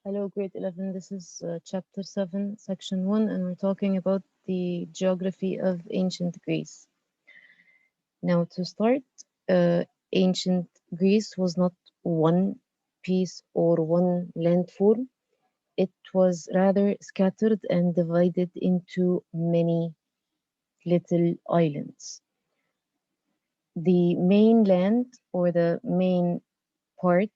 Hello, grade 11. This is chapter 7, section 1, and we're talking about the geography of ancient Greece. Now, to start, ancient Greece was not one piece or one landform, it was rather scattered and divided into many little islands. The mainland or the main part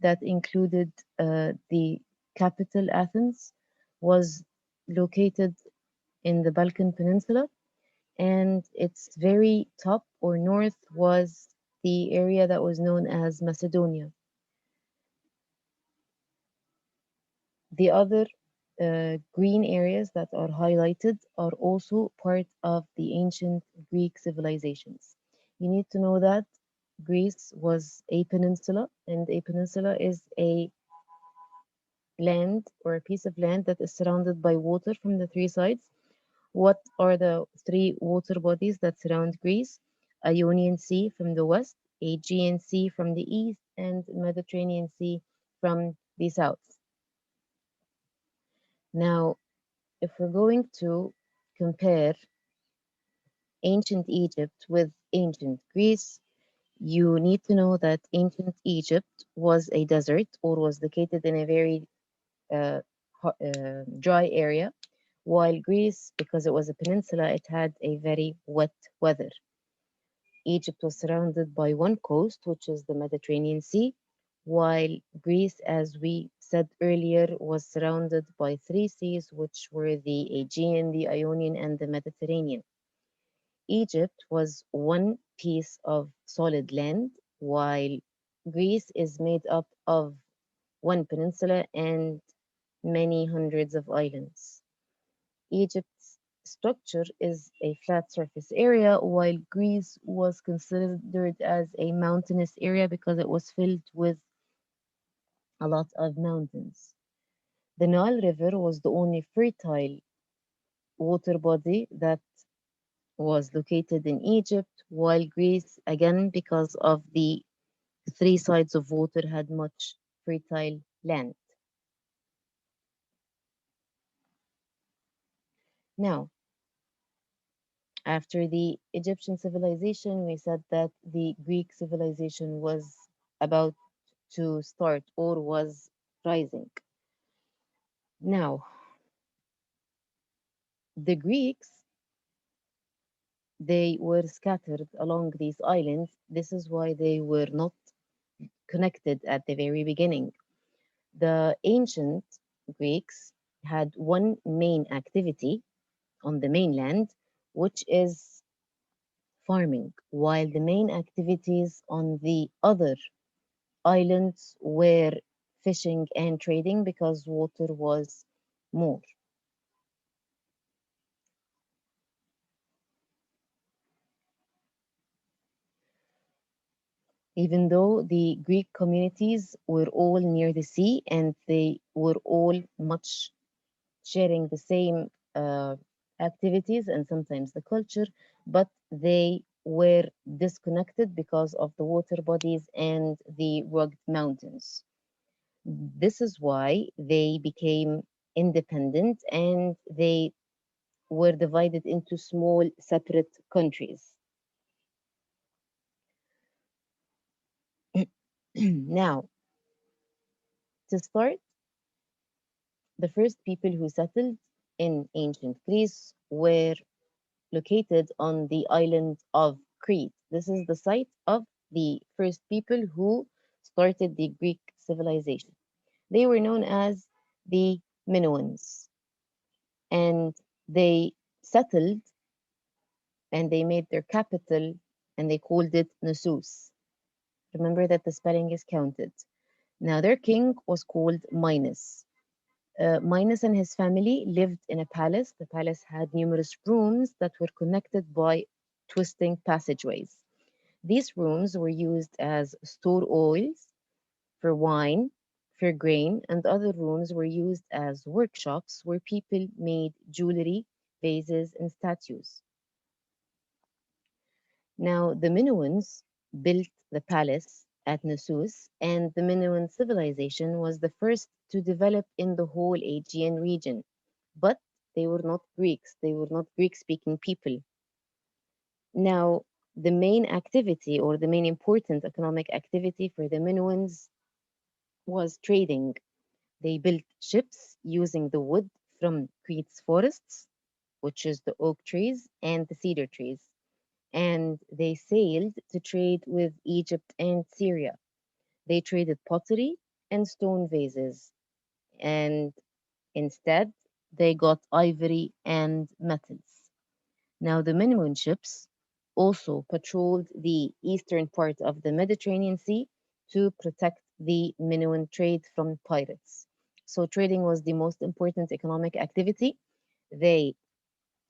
that included the capital Athens was located in the Balkan Peninsula, and its very top or north was the area that was known as Macedonia. The other green areas that are highlighted are also part of the ancient Greek civilizations. You need to know that Greece was a peninsula, and a peninsula is a land or a piece of land that is surrounded by water from the three sides. What are the three water bodies that surround Greece? Ionian Sea from the west, Aegean Sea from the east, and Mediterranean Sea from the south. Now, if we're going to compare ancient Egypt with ancient Greece, you need to know that ancient Egypt was a desert or was located in a very uh, dry area, while Greece, because it was a peninsula, it had a very wet weather. Egypt was surrounded by one coast, which is the Mediterranean Sea, while Greece, as we said earlier, was surrounded by three seas, which were the Aegean, the Ionian, and the Mediterranean. Egypt was one piece of solid land, while Greece is made up of one peninsula and many hundreds of islands. Egypt's structure is a flat surface area, while Greece was considered as a mountainous area because it was filled with a lot of mountains. The Nile River was the only fertile water body that was located in Egypt, while Greece, again, because of the three sides of water, had much fertile land. Now, after the Egyptian civilization, we said that the Greek civilization was about to start or was rising. Now, the Greeks, they were scattered along these islands. This is why they were not connected at the very beginning. The ancient Greeks had one main activity on the mainland, which is farming, while the main activities on the other islands were fishing and trading because water was more. Even though the Greek communities were all near the sea and they were all much sharing the same activities and sometimes the culture, but they were disconnected because of the water bodies and the rugged mountains. This is why they became independent and they were divided into small separate countries. Now, to start, the first people who settled in ancient Greece were located on the island of Crete. This is the site of the first people who started the Greek civilization. They were known as the Minoans, and they settled and they made their capital and they called it Nusus. Remember that the spelling is counted. Now, their king was called Minos. Minos and his family lived in a palace. The palace had numerous rooms that were connected by twisting passageways. These rooms were used as store oils for wine, for grain, and other rooms were used as workshops where people made jewelry, vases, and statues. Now, the Minoans built the palace at Nessus, and the Minoan civilization was the first to develop in the whole Aegean region. But they were not Greeks, they were not Greek speaking people. Now, the main activity or the main important economic activity for the Minoans was trading. They built ships using the wood from Crete's forests, which is the oak trees and the cedar trees, and they sailed to trade with Egypt and Syria. They traded pottery and stone vases, and instead they got ivory and metals. Now, the Minoan ships also patrolled the eastern part of the Mediterranean Sea to protect the Minoan trade from pirates. So, trading was the most important economic activity. They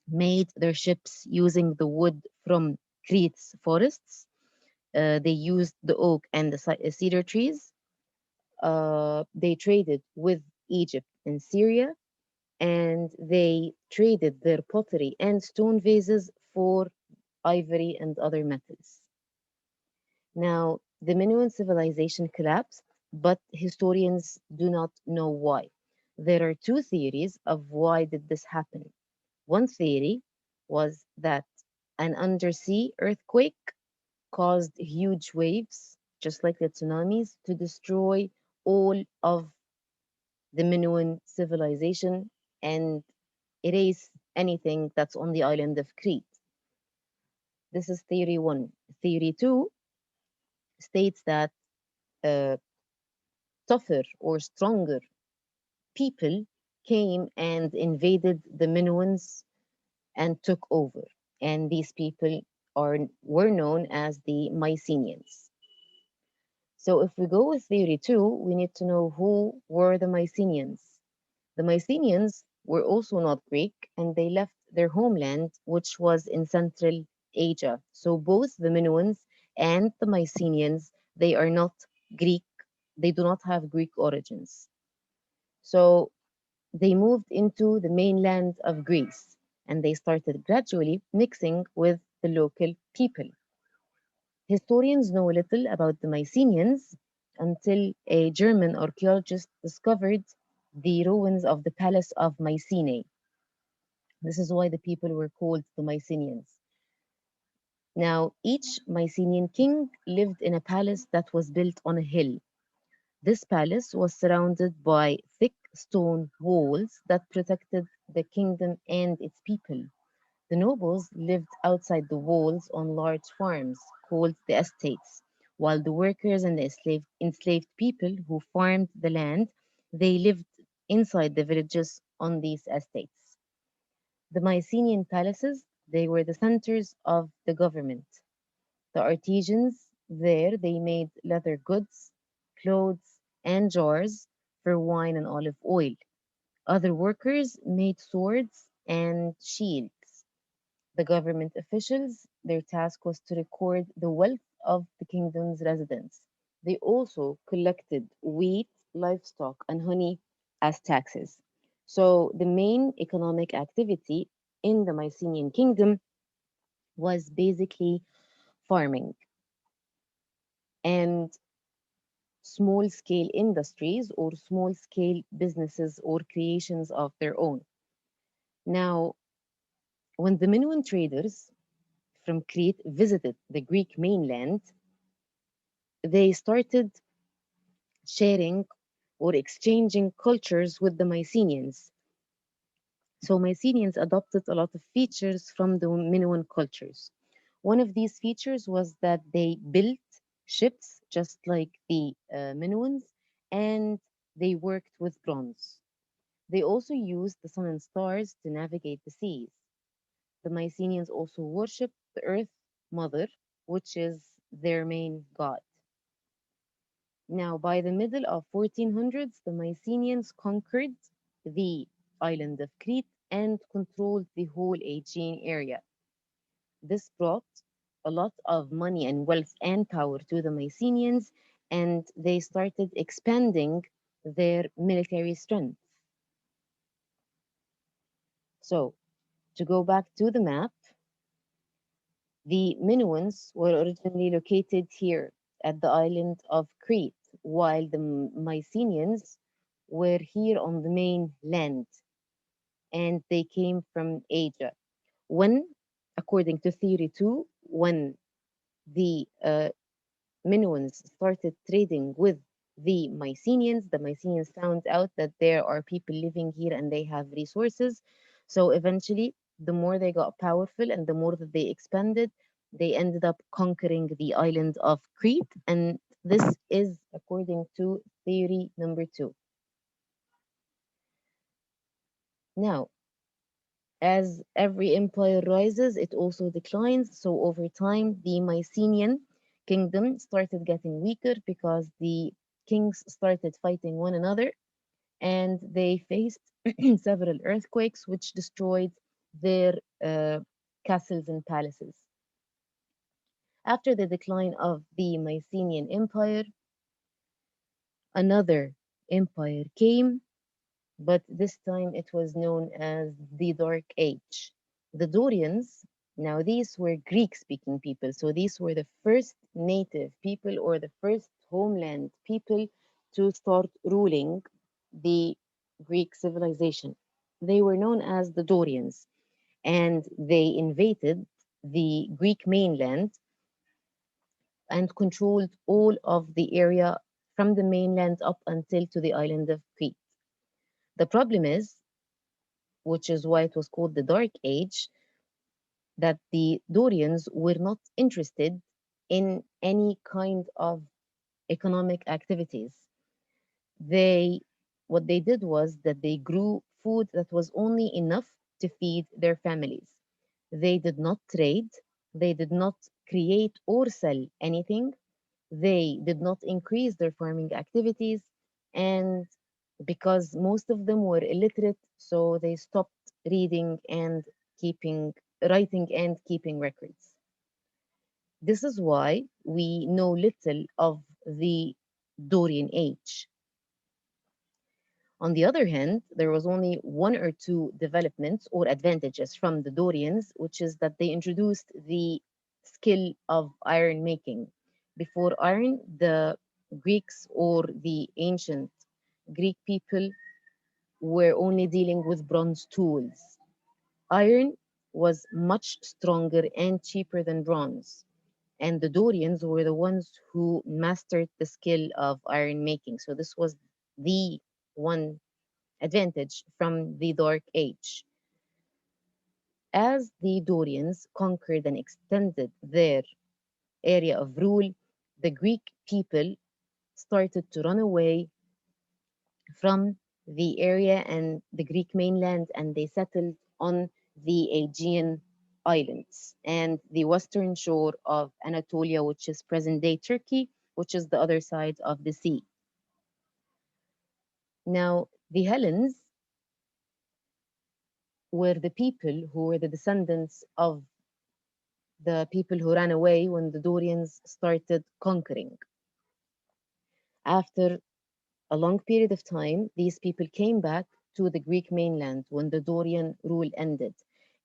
made their ships using the wood from Crete's forests. They used the oak and the cedar trees. They traded with Egypt and Syria, and they traded their pottery and stone vases for ivory and other metals. Now, the Minoan civilization collapsed, but historians do not know why. There are two theories of why did this happen. One theory was that an undersea earthquake caused huge waves, just like the tsunamis, to destroy all of the Minoan civilization and erase anything that's on the island of Crete. This is theory one. Theory two states that uh, tougher or stronger people came and invaded the Minoans and took over. And these people were known as the Mycenaeans. So if we go with theory two, we need to know who were the Mycenaeans. The Mycenaeans were also not Greek, and they left their homeland, which was in Central Asia. So both the Minoans and the Mycenaeans, they are not Greek. They do not have Greek origins. So they moved into the mainland of Greece, and they started gradually mixing with the local people. Historians know little about the Mycenaeans until a German archaeologist discovered the ruins of the palace of Mycenae. This is why the people were called the Mycenaeans. Now, each Mycenaean king lived in a palace that was built on a hill. This palace was surrounded by thick stone walls that protected the kingdom and its people. The nobles lived outside the walls on large farms called the estates, while the workers and the enslaved people who farmed the land, they lived inside the villages on these estates. The Mycenaean palaces, they were the centers of the government. The artisans there, they made leather goods, clothes, and jars for wine and olive oil. Other workers made swords and shields. The government officials, their task was to record the wealth of the kingdom's residents. They also collected wheat, livestock, and honey as taxes. So the main economic activity in the Mycenaean kingdom was basically farming and small scale industries or small scale businesses or creations of their own. Now, when the Minoan traders from Crete visited the Greek mainland, they started sharing or exchanging cultures with the Mycenaeans. So Mycenaeans adopted a lot of features from the Minoan cultures. One of these features was that they built ships just like the Minoans, and they worked with bronze. They also used the sun and stars to navigate the seas. The Mycenaeans also worshipped the Earth Mother, which is their main god. Now, by the middle of 1400s, the Mycenaeans conquered the island of Crete and controlled the whole Aegean area. This brought a lot of money and wealth and power to the Mycenaeans, and they started expanding their military strength. So, to go back to the map, the Minoans were originally located here at the island of Crete, while the Mycenaeans were here on the mainland and they came from Asia. When, according to theory two, when the Minoans started trading with the Mycenaeans found out that there are people living here and they have resources. So eventually, the more they got powerful and the more that they expanded, they ended up conquering the island of Crete. And this is according to theory number two. Now, as every empire rises, it also declines. So over time, the Mycenaean kingdom started getting weaker because the kings started fighting one another and they faced several earthquakes which destroyed their uh, castles and palaces. After the decline of the Mycenaean Empire, another empire came, but this time it was known as the Dark Age. The Dorians, now these were Greek speaking people, so these were the first native people or the first homeland people to start ruling the Greek civilization. They were known as the Dorians, and they invaded the Greek mainland and controlled all of the area from the mainland up until to the island of Crete. The problem is, which is why it was called the Dark Age, that the Dorians were not interested in any kind of economic activities. They what they did was that they grew food that was only enough to feed their families. They did not trade, they did not create or sell anything, they did not increase their farming activities, and because most of them were illiterate, so they stopped reading and keeping writing and keeping records. This is why we know little of the Dorian age. On the other hand, there was only one or two developments or advantages from the Dorians, which is that they introduced the skill of iron making. Before iron, the Greeks or the ancient Greek people were only dealing with bronze tools. Iron was much stronger and cheaper than bronze, and the Dorians were the ones who mastered the skill of iron making. So this was the one advantage from the Dark Age. As the Dorians conquered and extended their area of rule, the Greek people started to run away from the area and the Greek mainland, and they settled on the Aegean Islands and the western shore of Anatolia, which is present day Turkey, which is the other side of the sea. Now, the Hellenes were the people who were the descendants of the people who ran away when the Dorians started conquering. After a long period of time, these people came back to the Greek mainland when the Dorian rule ended.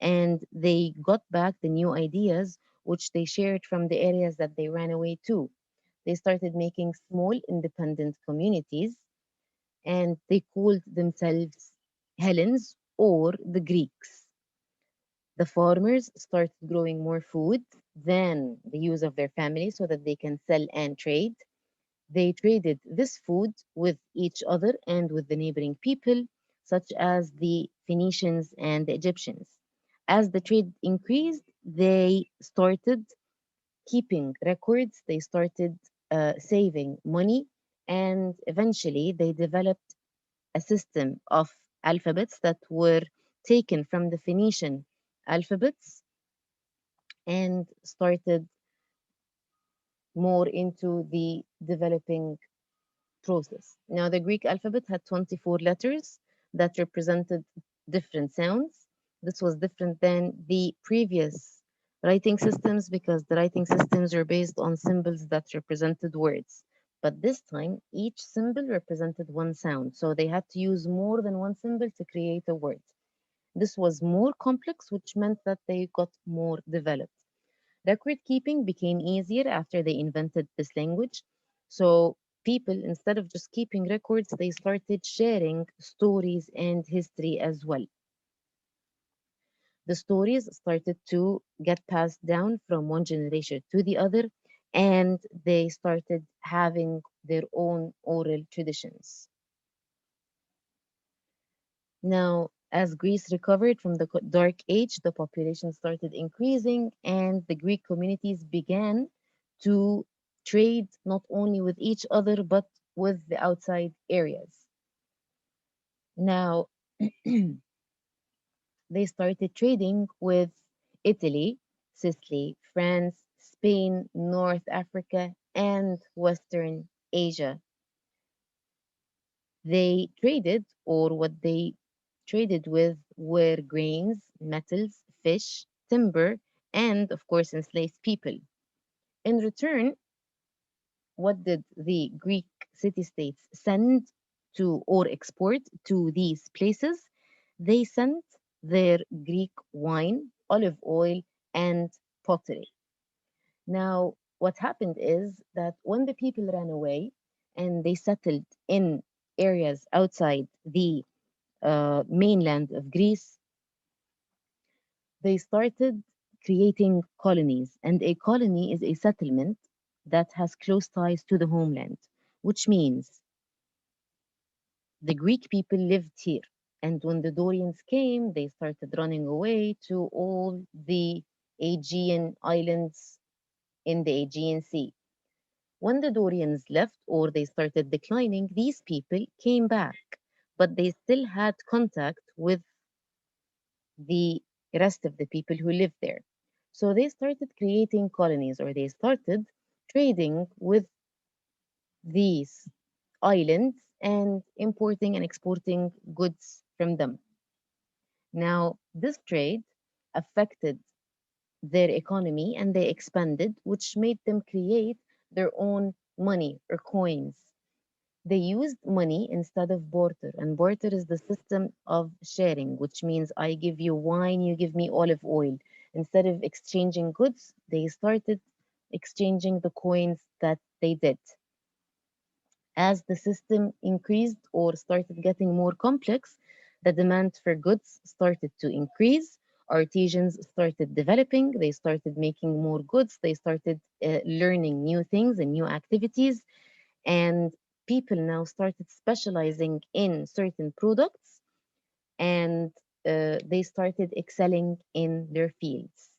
And they got back the new ideas which they shared from the areas that they ran away to. They started making small independent communities and they called themselves Hellenes or the Greeks. The farmers started growing more food than the use of their family so that they can sell and trade. They traded this food with each other and with the neighboring people, such as the Phoenicians and the Egyptians. As the trade increased, they started keeping records, they started saving money, and eventually they developed a system of alphabets that were taken from the Phoenician alphabets and started more into the developing process. Now, the Greek alphabet had 24 letters that represented different sounds. This was different than the previous writing systems because the writing systems are based on symbols that represented words. But this time, each symbol represented one sound. So they had to use more than one symbol to create a word. This was more complex, which meant that they got more developed. Record keeping became easier after they invented this language. So people, instead of just keeping records, they started sharing stories and history as well. The stories started to get passed down from one generation to the other, and they started having their own oral traditions. Now, as Greece recovered from the Dark Age, the population started increasing, and the Greek communities began to trade not only with each other but with the outside areas. Now, they started trading with Italy, Sicily, France, Spain, North Africa, and Western Asia. They traded, or what they traded with were grains, metals, fish, timber, and of course enslaved people. In return, what did the Greek city states send to or export to these places? They sent their Greek wine, olive oil, and pottery. Now, what happened is that when the people ran away and they settled in areas outside the mainland of Greece, they started creating colonies. And a colony is a settlement that has close ties to the homeland, which means the Greek people lived here. And when the Dorians came, they started running away to all the Aegean islands in the Aegean Sea. When the Dorians left or they started declining, these people came back, but they still had contact with the rest of the people who lived there. So they started creating colonies or they started trading with these islands and importing and exporting goods from them. Now, this trade affected their economy and they expanded, which made them create their own money or coins. They used money instead of barter, and barter is the system of sharing, which means I give you wine, you give me olive oil. Instead of exchanging goods, they started exchanging the coins that they did. As the system increased or started getting more complex, the demand for goods started to increase. Artisans started developing, they started making more goods, they started learning new things and new activities, and people now started specializing in certain products and they started excelling in their fields.